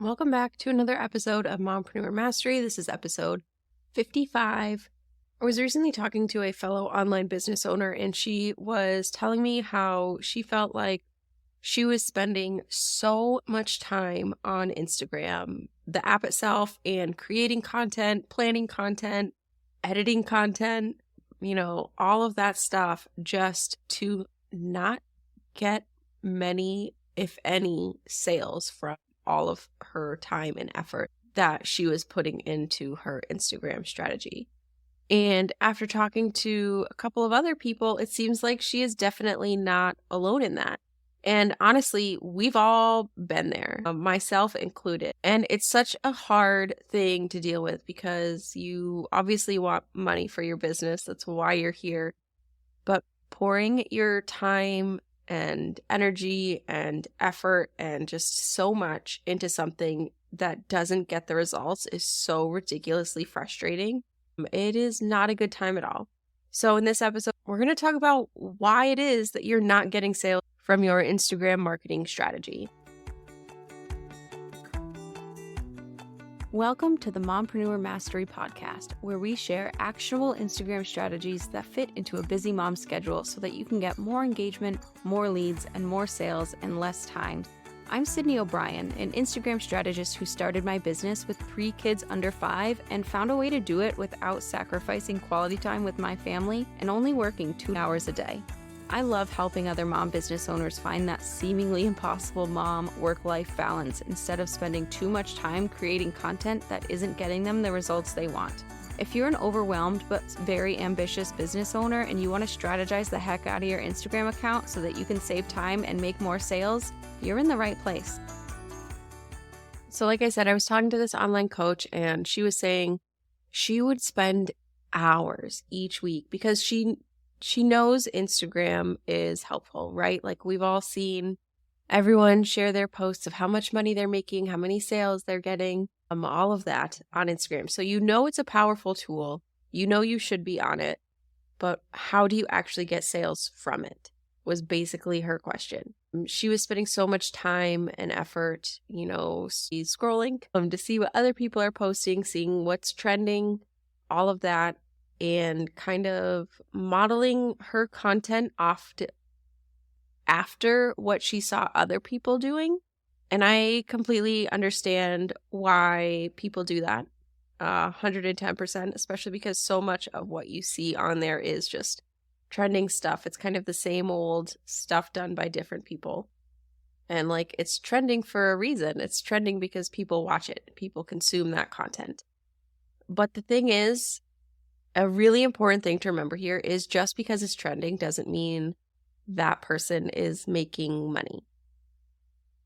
Welcome back to another episode of Mompreneur Mastery. This is episode 55. I was recently talking to a fellow online business owner, and she was telling me how she felt like she was spending so much time on Instagram, the app itself, and creating content, planning content, editing content, all of that stuff just to not get many, if any, sales from all of her time and effort that she was putting into her Instagram strategy. And after talking to a couple of other people, it seems like she is definitely not alone in that. And honestly, we've all been there, myself included. And it's such a hard thing to deal with because you obviously want money for your business. That's why you're here. But pouring your time and energy and effort and just so much into something that doesn't get the results is so ridiculously frustrating. It is not a good time at all. So in this episode, we're going to talk about why it is that you're not getting sales from your Instagram marketing strategy. Welcome to the Mompreneur Mastery Podcast, where we share actionable Instagram strategies that fit into a busy mom's schedule so that you can get more engagement, more leads, and more sales in less time. I'm Sydney O'Brien, an Instagram strategist who started my business with 3 kids under 5 and found a way to do it without sacrificing quality time with my family and only working 2 hours a day. I love helping other mom business owners find that seemingly impossible mom work-life balance instead of spending too much time creating content that isn't getting them the results they want. If you're an overwhelmed but very ambitious business owner and you want to strategize the heck out of your Instagram account so that you can save time and make more sales, you're in the right place. So like I said, I was talking to this online coach and she was saying she would spend hours each week because she knows Instagram is helpful, right? Like we've all seen everyone share their posts of how much money they're making, how many sales they're getting, all of that on Instagram. So it's a powerful tool. You should be on it, but how do you actually get sales from it was basically her question. She was spending so much time and effort, scrolling to see what other people are posting, seeing what's trending, all of that, and kind of modeling her content after what she saw other people doing. And I completely understand why people do that, 110%, especially because so much of what you see on there is just trending stuff. It's kind of the same old stuff done by different people. And it's trending for a reason. It's trending because people watch it. People consume that content. But the thing is, a really important thing to remember here is just because it's trending doesn't mean that person is making money.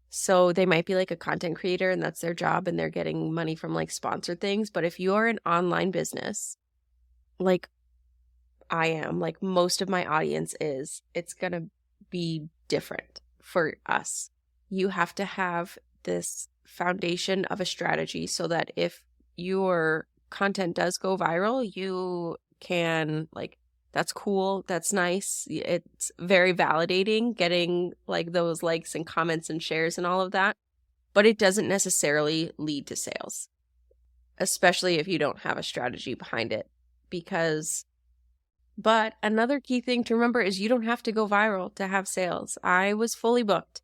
So they might be like a content creator and that's their job and they're getting money from sponsored things. But if you're an online business, like I am, like most of my audience is, it's going to be different for us. You have to have this foundation of a strategy so that if your content does go viral, you can that's cool, that's nice, it's very validating getting those likes and comments and shares and all of that, but it doesn't necessarily lead to sales, especially if you don't have a strategy behind it. But another key thing to remember is you don't have to go viral to have sales. I was fully booked.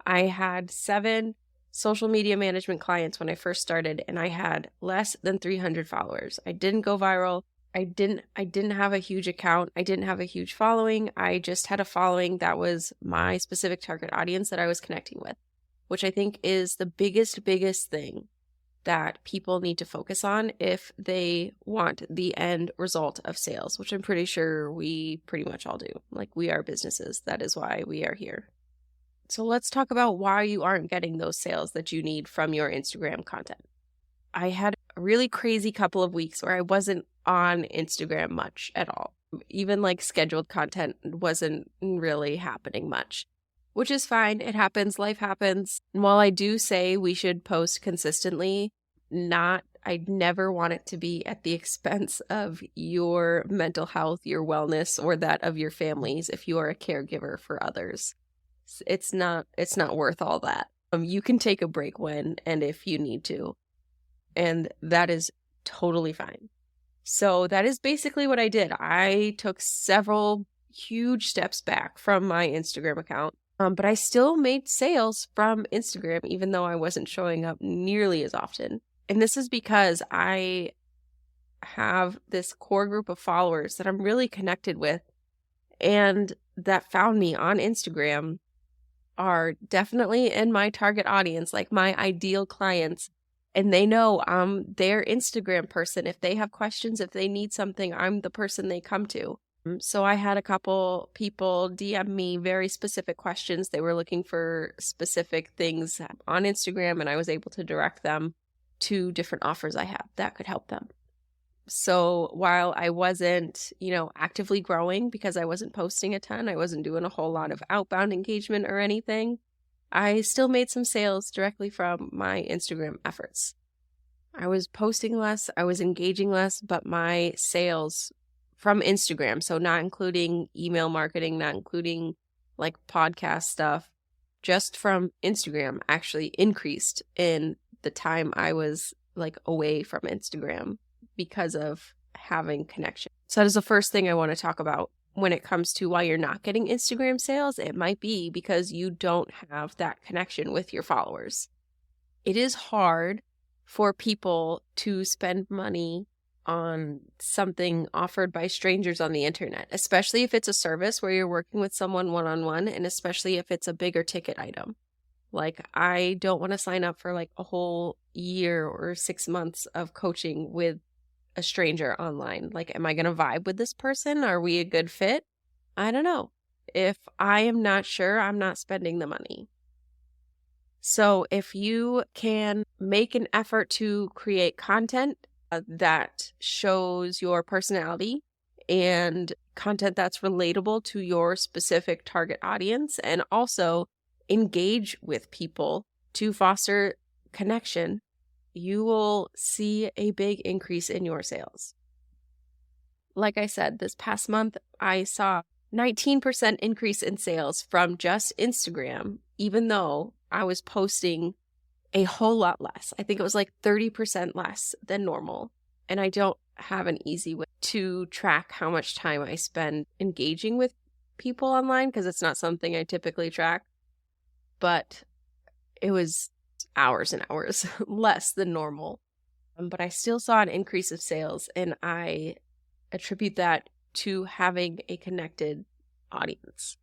I had 7 social media management clients when I first started, and I had less than 300 followers. I didn't go viral. I didn't have a huge account. I didn't have a huge following. I just had a following that was my specific target audience that I was connecting with, which I think is the biggest thing that people need to focus on if they want the end result of sales, which I'm pretty sure we pretty much all do. We are businesses. That is why we are here. So let's talk about why you aren't getting those sales that you need from your Instagram content. I had a really crazy couple of weeks where I wasn't on Instagram much at all. Even scheduled content wasn't really happening much, which is fine. It happens. Life happens. And while I do say we should post consistently, I never want it to be at the expense of your mental health, your wellness, or that of your families if you are a caregiver for others. It's not worth all that. You can take a break when and if you need to, and that is totally fine. So that is basically what I did. I took several huge steps back from my Instagram account, but I still made sales from Instagram, even though I wasn't showing up nearly as often. And this is because I have this core group of followers that I'm really connected with and that found me on Instagram are definitely in my target audience, like my ideal clients. And they know I'm their Instagram person. If they have questions, if they need something, I'm the person they come to. So I had a couple people DM me very specific questions. They were looking for specific things on Instagram, and I was able to direct them to different offers I have that could help them. So while I wasn't, actively growing because I wasn't posting a ton, I wasn't doing a whole lot of outbound engagement or anything, I still made some sales directly from my Instagram efforts. I was posting less, I was engaging less, but my sales from Instagram, so not including email marketing, not including like podcast stuff, just from Instagram actually increased in the time I was like away from Instagram because of having connection. So that is the first thing I want to talk about when it comes to why you're not getting Instagram sales. It might be because you don't have that connection with your followers. It is hard for people to spend money on something offered by strangers on the internet, especially if it's a service where you're working with someone one-on-one, and especially if it's a bigger ticket item. Like, I don't want to sign up for like a whole year or 6 months of coaching with a stranger online. Like, am I going to vibe with this person? Are we a good fit? I don't know. If I am not sure, I'm not spending the money. So if you can make an effort to create content that shows your personality and content that's relatable to your specific target audience, and also engage with people to foster connection, you will see a big increase in your sales. Like I said, this past month, I saw 19% increase in sales from just Instagram, even though I was posting a whole lot less. I think it was like 30% less than normal. And I don't have an easy way to track how much time I spend engaging with people online because it's not something I typically track. But it was hours and hours less than normal. But I still saw an increase of sales, and I attribute that to having a connected audience.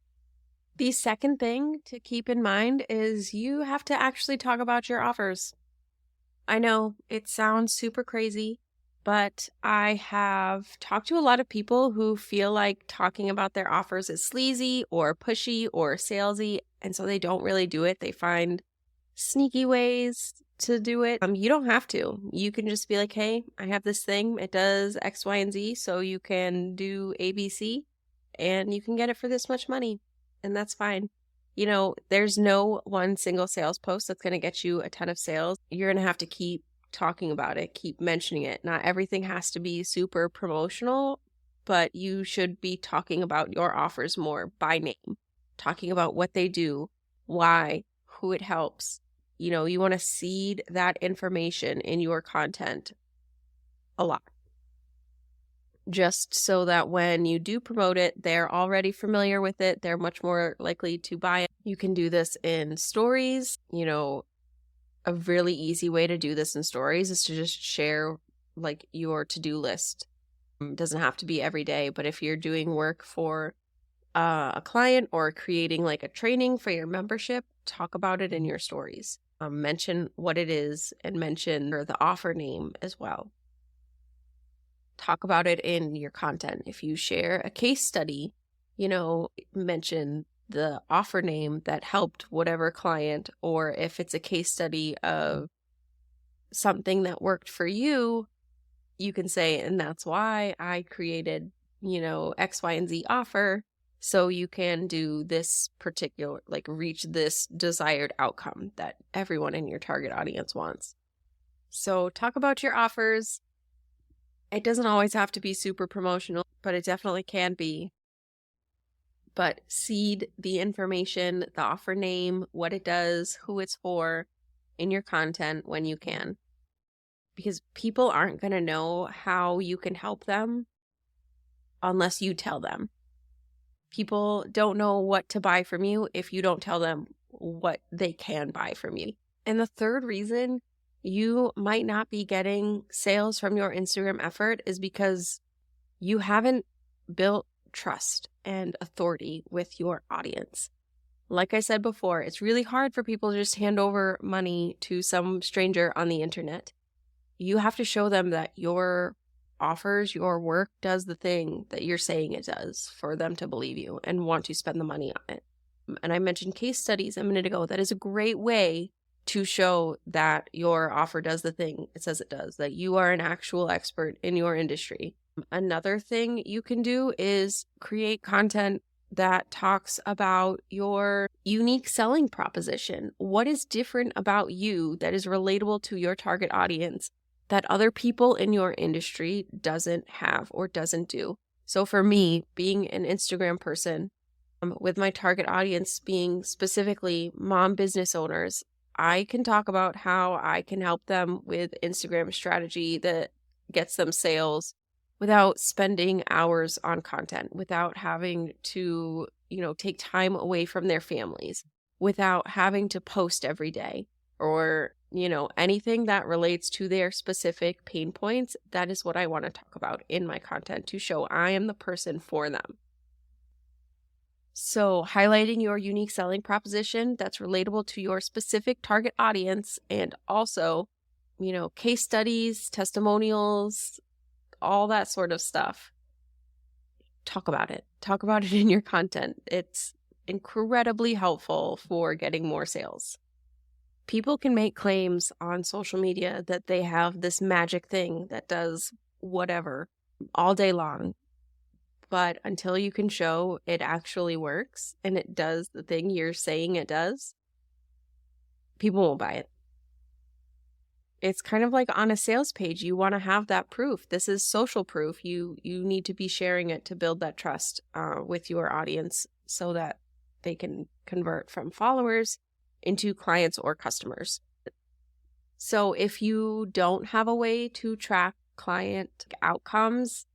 The second thing to keep in mind is you have to actually talk about your offers. I know it sounds super crazy, but I have talked to a lot of people who feel like talking about their offers is sleazy or pushy or salesy, and so they don't really do it. They find sneaky ways to do it. You don't have to. You can just be like, hey, I have this thing. It does X, Y, and Z, so you can do ABC, and you can get it for this much money, and that's fine. There's no one single sales post that's going to get you a ton of sales. You're going to have to keep talking about it, keep mentioning it. Not everything has to be super promotional, but you should be talking about your offers more by name, talking about what they do, why, who it helps. You want to seed that information in your content a lot, just so that when you do promote it, they're already familiar with it. They're much more likely to buy it. You can do this in stories. A really easy way to do this in stories is to just share like your to-do list. It doesn't have to be every day, but if you're doing work for a client or creating like a training for your membership, talk about it in your stories. Mention what it is and mention the offer name as well. Talk about it in your content. If you share a case study, mention the offer name that helped whatever client, or if it's a case study of something that worked for you, you can say, and that's why I created, X, Y, and Z offer. So you can do this particular, like reach this desired outcome that everyone in your target audience wants. So talk about your offers. It doesn't always have to be super promotional, but it definitely can be. but seed the information, the offer name, what it does, who it's for in your content when you can. Because people aren't going to know how you can help them unless you tell them. People don't know what to buy from you if you don't tell them what they can buy from you. And the third reason you might not be getting sales from your Instagram effort is because you haven't built trust and authority with your audience. Like I said before, it's really hard for people to just hand over money to some stranger on the internet. You have to show them that your offers, your work does the thing that you're saying it does for them to believe you and want to spend the money on it. And I mentioned case studies a minute ago. That is a great way to show that your offer does the thing it says it does, that you are an actual expert in your industry. Another thing you can do is create content that talks about your unique selling proposition. What is different about you that is relatable to your target audience that other people in your industry doesn't have or doesn't do? So for me, being an Instagram person, with my target audience being specifically mom business owners, I can talk about how I can help them with Instagram strategy that gets them sales without spending hours on content, without having to, take time away from their families, without having to post every day, or, anything that relates to their specific pain points. That is what I want to talk about in my content to show I am the person for them. So highlighting your unique selling proposition that's relatable to your specific target audience, and also, case studies, testimonials, all that sort of stuff. Talk about it. Talk about it in your content. It's incredibly helpful for getting more sales. People can make claims on social media that they have this magic thing that does whatever all day long. But until you can show it actually works and it does the thing you're saying it does, people won't buy it. It's kind of like on a sales page. You want to have that proof. This is social proof. You need to be sharing it to build that trust with your audience so that they can convert from followers into clients or customers. So if you don't have a way to track client outcomes,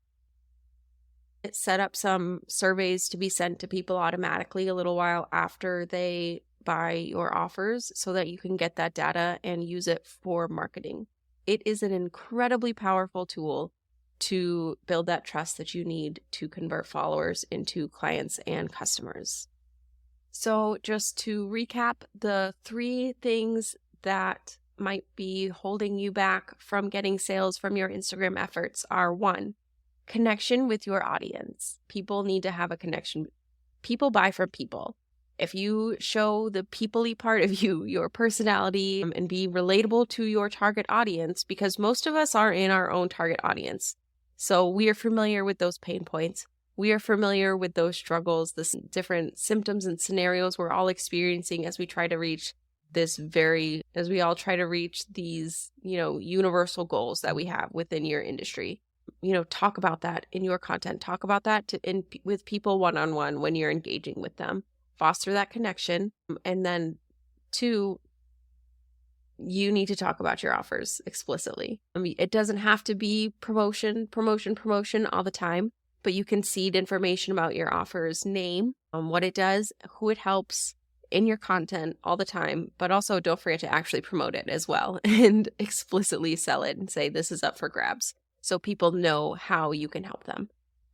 set up some surveys to be sent to people automatically a little while after they buy your offers so that you can get that data and use it for marketing. It is an incredibly powerful tool to build that trust that you need to convert followers into clients and customers. So just to recap, the 3 things that might be holding you back from getting sales from your Instagram efforts are: 1, connection with your audience. People need to have a connection. People buy from people. If you show the people-y part of you, your personality, and be relatable to your target audience, because most of us are in our own target audience. So we are familiar with those pain points. We are familiar with those struggles, the different symptoms and scenarios we're all experiencing as we try to reach these, universal goals that we have within your industry. Talk about that in your content. Talk about that with people one-on-one when you're engaging with them. Foster that connection. And then 2, you need to talk about your offers explicitly. It doesn't have to be promotion all the time, but you can seed information about your offer's name, what it does, who it helps in your content all the time. But also don't forget to actually promote it as well and explicitly sell it and say this is up for grabs, so people know how you can help them.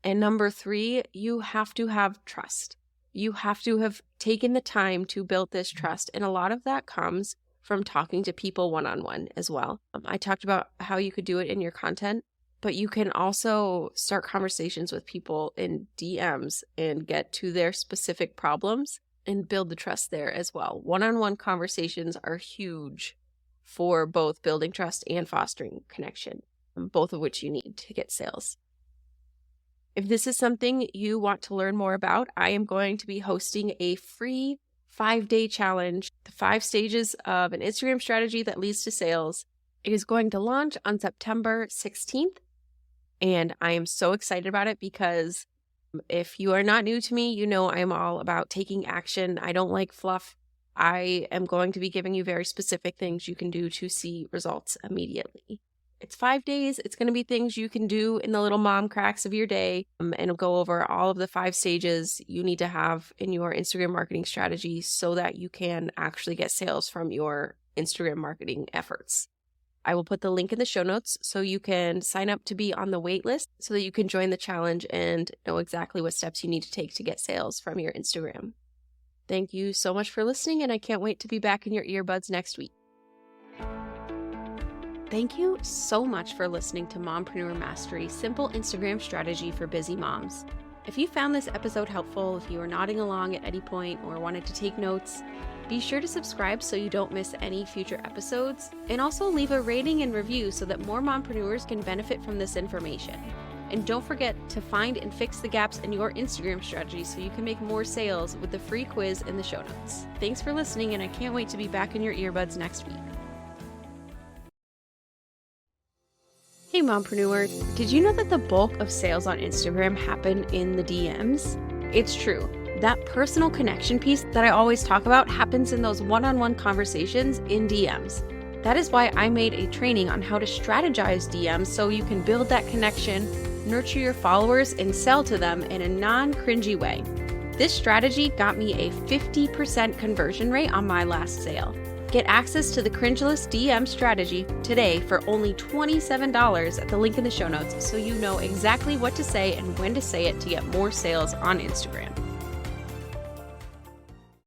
And number 3, you have to have trust. You have to have taken the time to build this trust. And a lot of that comes from talking to people one-on-one as well. I talked about how you could do it in your content, but you can also start conversations with people in DMs and get to their specific problems and build the trust there as well. One-on-one conversations are huge for both building trust and fostering connection, both of which you need to get sales. If this is something you want to learn more about, I am going to be hosting a free 5-day challenge, the 5 stages of an Instagram strategy that leads to sales. It is going to launch on September 16th, and I am so excited about it because If you are not new to me, you know I am all about taking action. I don't like fluff. I am going to be giving you very specific things you can do to see results immediately. It's 5 days. It's going to be things you can do in the little mom cracks of your day, and go over all of the 5 stages you need to have in your Instagram marketing strategy so that you can actually get sales from your Instagram marketing efforts. I will put the link in the show notes so you can sign up to be on the wait list so that you can join the challenge and know exactly what steps you need to take to get sales from your Instagram. Thank you so much for listening, and I can't wait to be back in your earbuds next week. Thank you so much for listening to Mompreneur Mastery, simple Instagram strategy for busy moms. If you found this episode helpful, if you are nodding along at any point or wanted to take notes, be sure to subscribe so you don't miss any future episodes, and also leave a rating and review so that more mompreneurs can benefit from this information. And don't forget to find and fix the gaps in your Instagram strategy so you can make more sales with the free quiz in the show notes. Thanks for listening, and I can't wait to be back in your earbuds next week. Hey mompreneur, did you know that the bulk of sales on Instagram happen in the DMs? It's true. That personal connection piece that I always talk about happens in those one-on-one conversations in DMs. That is why I made a training on how to strategize DMs so you can build that connection, nurture your followers, and sell to them in a non-cringy way. This strategy got me a 50% conversion rate on my last sale. Get access to the Cringeless DM strategy today for only $27 at the link in the show notes so you know exactly what to say and when to say it to get more sales on Instagram.